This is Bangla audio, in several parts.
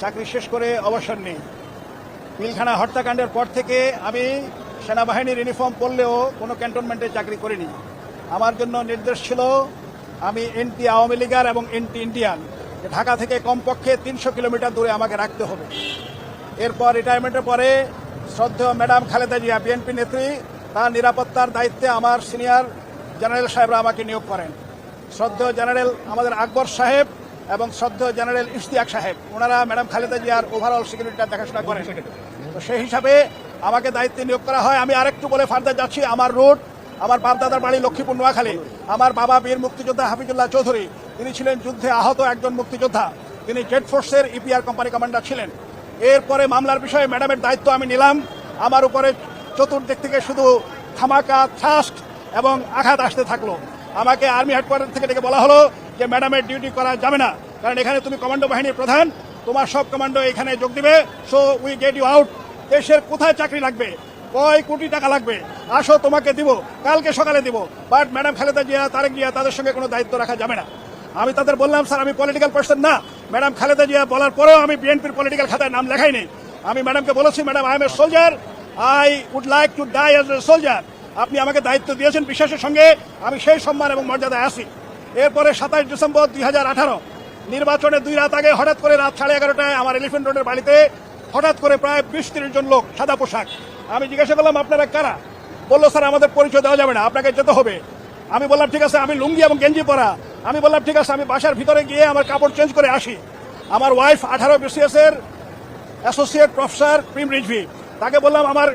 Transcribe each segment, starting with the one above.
চাকরি শেষ করে অবসর নিই। পিলখানা হত্যাকাণ্ডের পর থেকে আমি সেনাবাহিনীর ইউনিফর্ম পরলেও কোনো ক্যান্টনমেন্টে চাকরি করিনি। আমার জন্য নির্দেশ ছিল আমি এন্টি আওয়ামী লীগার এবং এন্টি ইন্ডিয়ান, ঢাকা থেকে কমপক্ষে 300 কিলোমিটার দূরে আমাকে রাখতে হবে। এরপর রিটায়ারমেন্টের পরে শ্রদ্ধেয় ম্যাডাম খালেদা জিয়া বিএনপি নেত্রী তার নিরাপত্তার দায়িত্বে আমার সিনিয়র জেনারেল সাহেবরা আমাকে নিয়োগ করেন। শ্রদ্ধেয় জেনারেল আমাদের আকবর সাহেব এবং শ্রদ্ধেয় জেনারেল ইশতিয়াক সাহেব, ওনারা ম্যাডাম খালেদা জিয়ার ওভারঅল সিকিউরিটিটা দেখাশোনা করেন। তো সেই হিসাবে আমাকে দায়িত্বে নিয়োগ করা হয়। আমি আরেকটু বলে ফার্দার যাচ্ছি। আমার রুট, আমার বাপদাদার বাড়ি লক্ষ্মীপুর নোয়াখালী। আমার বাবা বীর মুক্তিযোদ্ধা হাফিজুল্লাহ চৌধুরী, তিনি ছিলেন যুদ্ধে আহত একজন মুক্তিযোদ্ধা। তিনি জেড ফোর্সের ইপিআর কোম্পানি কমান্ডার ছিলেন। এরপরে মামলার বিষয়ে ম্যাডামের দায়িত্ব আমি নিলাম। আমার উপরে চতুর্দিক থেকে শুধু ধামাকা, থ্রাস্ট এবং আঘাত আসতে থাকলো। আমাকে আর্মি হেডকোয়ার্টার থেকে ডেকে বলা হলো যে ম্যাডামের ডিউটি করা যাবে না, কারণ এখানে তুমি কমান্ডো বাহিনীর প্রধান, তোমার সব কমান্ডো এখানে যোগ দিবে, so we get you out. দেশের কোথায় চাকরি লাগবে, কয় কোটি টাকা লাগবে, আসো তোমাকে দিব, কালকে সকালে দিব, বাট ম্যাডাম খালেদা জিয়া, তারেক জিয়া, তাদের সঙ্গে কোনো দায়িত্ব রাখা যাবে না। আমি তাদের বললাম, স্যার আমি পলিটিক্যাল পার্সন না। ম্যাডাম খালেদা জিয়া বলার পরেও আমি বিএনপির পলিটিক্যাল খাতায় নাম লেখাইনি। আমি ম্যাডামকে বলেছি, madam I am a soldier, I would like to die as a soldier. আপনি আমাকে দায়িত্ব দিয়েছেন বিশ্বাসের সঙ্গে, আমি সেই সম্মান এবং মর্যাদায় আছি। এরপরে 27 ডিসেম্বর 2018 নির্বাচনের 2 রাত আগে হঠাৎ করে রাত 11:30টায় আমার এলিফেন্ট রোডের বাড়িতে হঠাৎ করে প্রায় 20-30 জন লোক সাদা পোশাক। আমি জিজ্ঞাসা করলাম, আপনারা কারা? বললো, স্যার আমাদের পরিচয় দেওয়া যাবে না, আপনাকে যেতে হবে। আমি বললাম, ঠিক আছে। আমি লুঙ্গি এবং গেঞ্জি পরা। আমি বললাম, ঠিক আছে, আমি বাসার ভিতরে গিয়ে আমার কাপড় চেঞ্জ করে আসি। আমার ওয়াইফ 18 BCS এর অ্যাসোসিয়েট প্রফেসর প্রিম রিজভি, তাকে বললাম আমার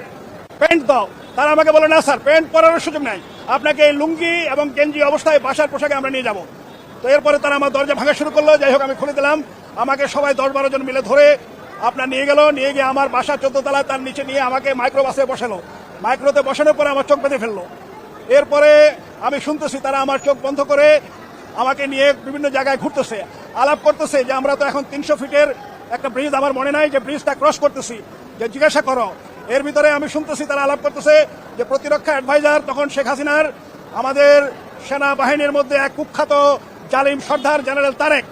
প্যান্ট দাও। তারা আমাকে বলে, না স্যার, প্যান্ট পরার সুযোগ নাই, আপনাকে এই লুঙ্গি এবং গেঞ্জি অবস্থায় বাসার পোশাকে আমরা নিয়ে যাব। তো এরপরে তারা আমার দরজা ভাঙা শুরু করলো। যাই হোক, আমি খুলে দিলাম। আমাকে সবাই 10-12 জন মিলে ধরে আপনার নিয়ে গেল। নিয়ে গিয়ে আমার বাসা 14 তলায়, তার নিচে নিয়ে আমাকে মাইক্রো বাসে বসালো। মাইক্রোতে বসানোর পরে আমার চোখ বেঁধে ফেললো। এরপরে আমি শুনতেছি তারা আমার চোখ বন্ধ করে আমাকে নিয়ে বিভিন্ন জায়গায় ঘুরতেছে, আলাপ করতেছে যে আমরা তো এখন 300 ফিটের একটা ব্রিজ, আমার মনে নাই যে ব্রিজটা ক্রস করতেছি, যে জিজ্ঞাসা করো। এর ভিতরে আমি শুনতেছি তারা আলাপ করতেছে যে প্রতিরক্ষা অ্যাডভাইজার তখন শেখ হাসিনার, আমাদের সেনাবাহিনীর মধ্যে এক কুখ্যাত জালিম সর্দার জেনারেল তারেক,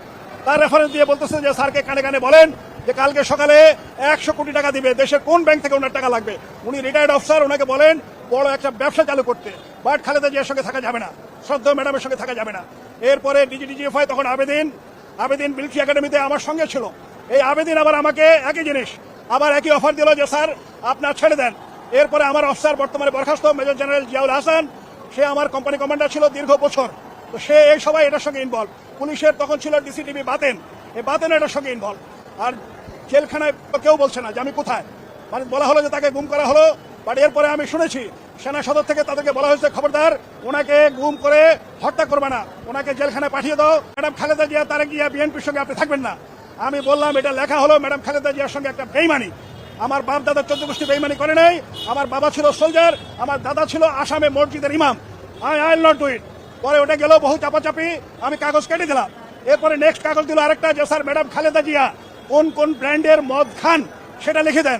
তার রেফারেন্স দিয়ে বলতেছে যে স্যারকে কানে কানে বলেন যে কালকে সকালে 100 কোটি টাকা দিবে, দেশের কোন ব্যাংক থেকে ওনার টাকা লাগবে, উনি রিটায়ার্ড অফিসার, ওনাকে বলেন বড় একটা ব্যবসা চালু করতে। বাট খালেদা জিয়ার সঙ্গে থাকা যাবে না, শ্রদ্ধেয় ম্যাডামের সঙ্গে থাকা যাবে না। এরপরে ডিজিএফআই তখন আবেদিন মিলিটারি একাডেমিতে আমার সঙ্গে ছিল। এই আবেদিন আবার আমাকে একই জিনিস, আবার একই অফার দিল যে স্যার আপনার ছেড়ে দেন। এরপরে আমার অফিসার বর্তমানে বরখাস্ত মেজর জেনারেল জিয়াউল হাসান, সে আমার কোম্পানি কমান্ডার ছিল দীর্ঘ বছর। তো সে এই সবাই এটার সঙ্গে ইনভলভ। পুলিশের তখন ছিল ডিসিটিভি বাতেন, এই বাতেন এটার সঙ্গে ইনভলভ। আর জেলখানায় কেউ বলছে না যে আমি কোথায়, মানে বলা হলো যে তাকে গুম করা হলো। বাট এরপরে আমি শুনেছি সেনা সদর থেকে তাদেরকে বলা হয়েছে, খবরদার ওনাকে গুম করে হত্যা করবে না, ওনাকে জেলখানায় পাঠিয়ে দাও। ম্যাডাম খালেদা জিয়া, তারেক জিয়া, বিএনপির সঙ্গে আপনি থাকবেন না। আমি বললাম, এটা লেখা হলো ম্যাডাম খালেদা জিয়ার সঙ্গে একটা বেইমানি। আমার বাপ দাদা 14 গোষ্ঠী বেইমানি করে নাই। আমার বাবা ছিল সোলজার, আমার দাদা ছিল আসামে মসজিদের ইমাম। I will not do it. পরে ওটা গেল বহু চাপাচাপি, আমি কাগজ কেটে দিলাম। এরপরে নেক্সট কাগজ দিল আরেকটা যে স্যার ম্যাডাম খালেদা জিয়া কোন কোন ব্র্যান্ডের মদ খান সেটা লিখে দেন।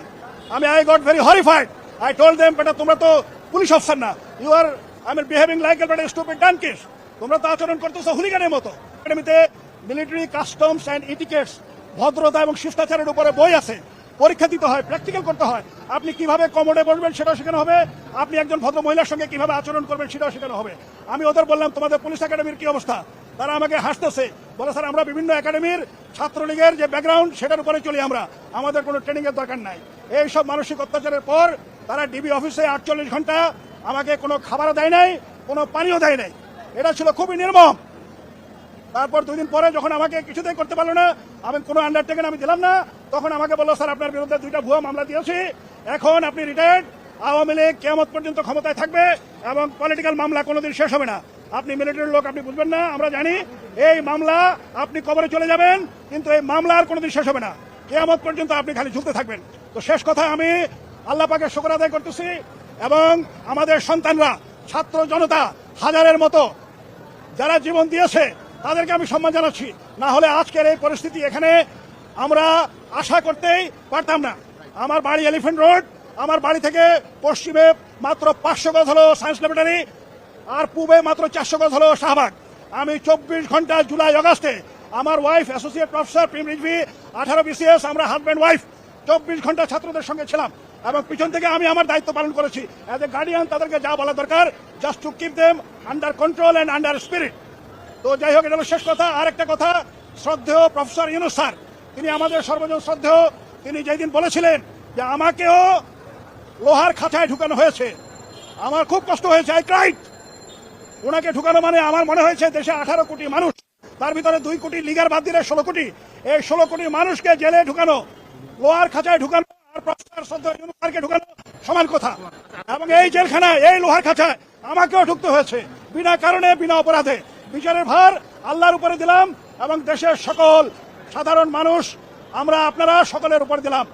আমি got very horrified. I told them, বেটা তোমরা তো পুলিশ অফিসার না, you are behaving like a বেটা স্টুপিড ডানকিস, তোমরা তো আচরণ করতেছো হুলিগানের মতো। একাডেমিতে মিলিটারি কাস্টমস অ্যান্ড ইটিকেটস, ভদ্রতা এবং শিষ্টাচারের উপরে বই আছে, পরীক্ষা দিতে হয়, প্র্যাকটিক্যাল করতে হয়। আপনি কিভাবে কমোডে বসবেন সেটাও শেখানো হবে, আপনি একজন ভদ্র মহিলার সঙ্গে কিভাবে আচরণ করবেন সেটাও শেখানো হবে। আমি ওদের বললাম তোমাদের পুলিশ একাডেমির কি অবস্থা? তারা আমাকে হাসতেছে, বলে স্যার আমরা বিভিন্ন একাডেমির ছাত্রলীগের যে ব্যাকগ্রাউন্ড সেটার উপরে চলি আমরা, আমাদের কোনো ট্রেনিং এর দরকার নাই। এই সব মানসিক অত্যাচারের পর তারা ডিবি অফিসে 48 ঘন্টা আমাকে কোনো খাবারও দেয় নাই, কোনো পানিও দেয় নাই। এটা ছিল খুবই নির্মম। তারপর 2 দিন পরে যখন আমাকে কিছুতেই করতে পারলো না, আমি কোনো আন্ডারটেকিং আমি দিলাম না, তখন আমাকে বললো স্যার আপনার বিরুদ্ধে 2টা ভুয়া মামলা দিয়েছি, এখন আপনি রিটায়ার্ড, আওয়ামী লীগ কিয়ামত পর্যন্ত ক্ষমতায় থাকবে এবং পলিটিক্যাল মামলা কোনোদিন শেষ হবে না। আপনি মিলিটারির লোক, আপনি বুঝবেন না, আমরা জানি। এই মামলা আপনি কবরে চলে যাবেন, কিন্তু এই মামলা আর কোনোদিন শেষ হবে না, কিয়ামত পর্যন্ত আপনি খালি ঝুলতে থাকবেন। তো শেষ কথা, আমি আল্লাহ পাকের শুকর আদায় করতেছি এবং আমাদের সন্তানরা, ছাত্র জনতা হাজারের মতো যারা জীবন দিয়েছে তাদেরকে আমি সম্মান জানাচ্ছি। না হলে আজকের এই পরিস্থিতি এখানে আমরা আশা করতেই পারতাম না। আমার বাড়ি এলিফেন্ট রোড, আমার বাড়ি থেকে পশ্চিমে মাত্র 500 গজ হলো সায়েন্স ল্যাবরেটরি, আর পূবে মাত্র 400 গজ হলো শাহবাগ। আমি 24 ঘন্টা জুলাই আগস্টে আমার wife associate professor prime Rizvi 18 BCS, আমরা হাজব্যান্ড ওয়াইফ 24 ঘন্টা ছাত্রদের সঙ্গে ছিলাম এবং পিছন থেকে আমি আমার দায়িত্ব পালন করেছি অ্যাজ এ গার্ডিয়ান। তাদেরকে যা বলা দরকার, just to keep them under control and under spirit. তো যাই হোক, এটা হলো শেষ কথা। আর একটা কথা, শ্রদ্ধেয় প্রফেসর ইউনূস স্যার, তিনি আমাদের সর্বজন শ্রদ্ধেয়, তিনি যেদিন বলেছিলেন যে আমাকেও লোহার খাঁচায় ঢুকানো হয়েছে, আমার খুব কষ্ট হয়েছে। I cried. ওনাকে ঢুকানো মানে আমার মনে হয়েছে দেশে 18 কোটি মানুষ, তার ভিতরে 2 কোটি লিগার বাদ দিলে 16 কোটি, এই 16 কোটি মানুষকে জেলে ঢুকানো, লোহার খাঁচায় ঢুকানো আর প্রফেসর শ্রদ্ধেয় ইউনূস স্যারকে ঢুকানো সমান কথা। এবং এই জেলখানায়, এই লোহার খাঁচায় আমাকেও ঢুকতে হয়েছে বিনা কারণে, বিনা অপরাধে। বিচারের ভার আল্লাহর উপরে দিলাম এবং দেশের সকল সাধারণ মানুষ, আমরা আপনারা সকলের উপর দিলাম।